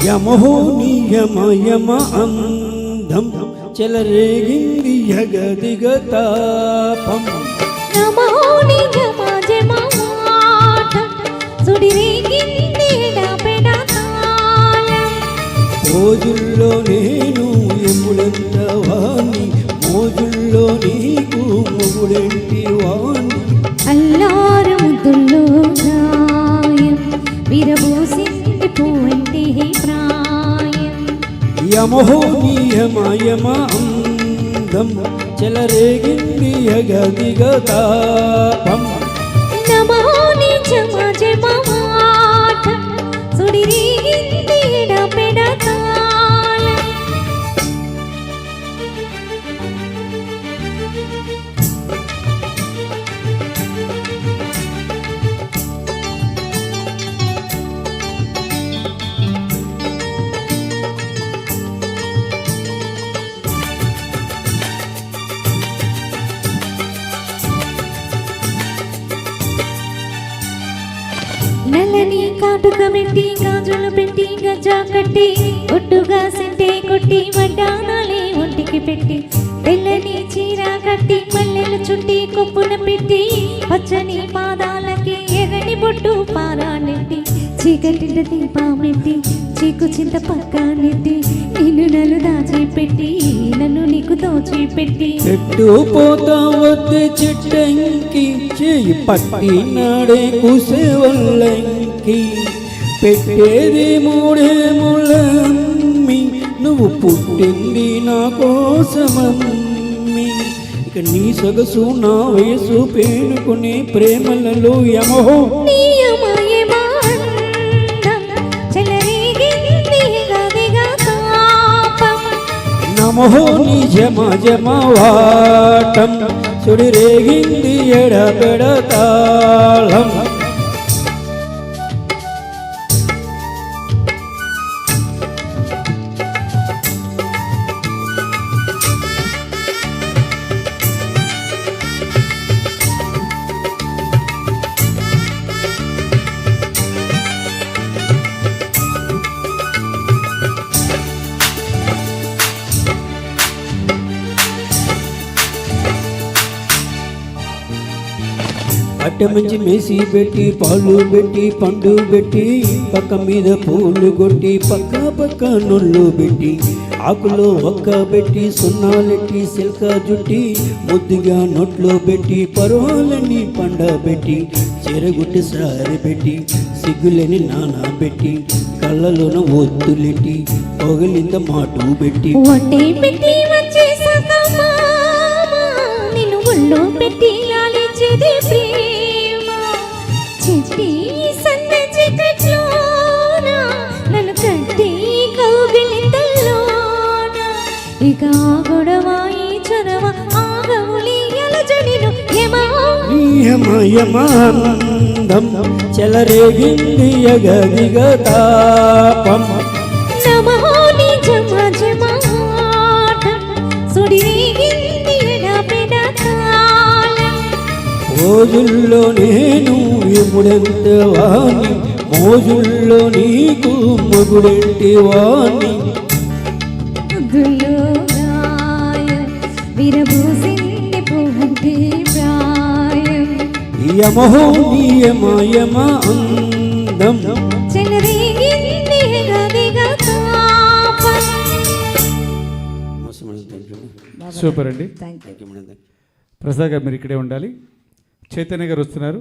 యమహో నియమ యమ అందం చెలరేగింది జగదిగ తాపం. నమో నియమ జమ మాటం సుడిరేగింది ఎడపెడ తాళం. మోజుల్లో నేను ఎముడంత వాణ్ణి, మోజుల్లో నీకు మొగుడెంటి వాణ్ణి. అల్లారు ముద్దుల్లో గాయం విరబూసింది పోంటి ప్రాయం. యమహో నియమ యమ అందం చెలరేగింది జగదిగ తాపం. నమో నిజమ జమ మాటం సుడిరేగింది ఎడపెడ తాళం. నల్లని కాటుక పెట్టి గాజులు పెట్టి గజ్జా కట్టి ఒట్టుగా సెంటే కొట్టి వడ్డానాలే ఒంటికి పెట్టి తెల్లని చీర కట్టి మల్లెలు చుట్టి కొప్పున పెట్టి పచ్చని పాదాలకి ఎర్రని బొట్టు పారానెట్టి చీకటింట దీపామెట్టి చీకు చింత పక్క నెట్టి నిన్ను నన్ను దాచిపెట్టి నన్ను నీకు దోచిపెట్టి. చెట్టు పోతా వద్దే చెట్టంకి చేయి పట్టి నాడే కుసేవల్లంకి పెట్టేది మూడే ముళ్ళమ్మి నువ్వు పుట్టింది నా కోసమమ్మి. ఇక నీ సొగసు నా వయసు పేనుకునే ప్రేమలలో యమహో నమో నీ జమ జమ వాటం సుడిరేగింది ఎడపెడ తాళం. అట్టమంచి మేసి పెట్టి పాలు పెట్టి పండు పెట్టి పక్క మీద పూలు కొట్టి పక్క పక్క నొల్లు పెట్టి ఆకులో ఒక్క పెట్టి సున్నాలెట్టి సిల్క జుట్టి ముద్దుగా నొట్లో పెట్టి పరువాలని పండబెట్టి చెరగుట్టి సారి పెట్టి సిగ్గులని నానా పెట్టి కళ్ళలోన ఒత్తులెట్టి పొగలింత మాటు పెట్టి పెట్టి లాలించేది ప్రేమ చెట్టి సన్నచి కట్లోన నన్ను కట్టి కౌగిలింతల్లోన. ఇక గొడవ ఈ చొరవ ఆగవులి అలజడిలో యమ యమ అందం చెలరేగింది జగదిగ తాపం. నమో నిజమ జమ మాటం సుడిరేగింది ఎడపెడ తాళం. మోజుల్లో నేను ఎముడంత వాణ్ణి, మోజుల్లో నీకు మొగుడెంటి వాణ్ణి. ముద్దుల్లో గాయం విరబూసింది పోంటి ప్రాయం. యమహో నియమ యమ అందం చెలరేగింది జగదిగ తాపం. సూపర్ అండి. ప్రసాద్ గారు మీరు ఇక్కడే ఉండాలి. చైతన్య గారు వస్తున్నారు.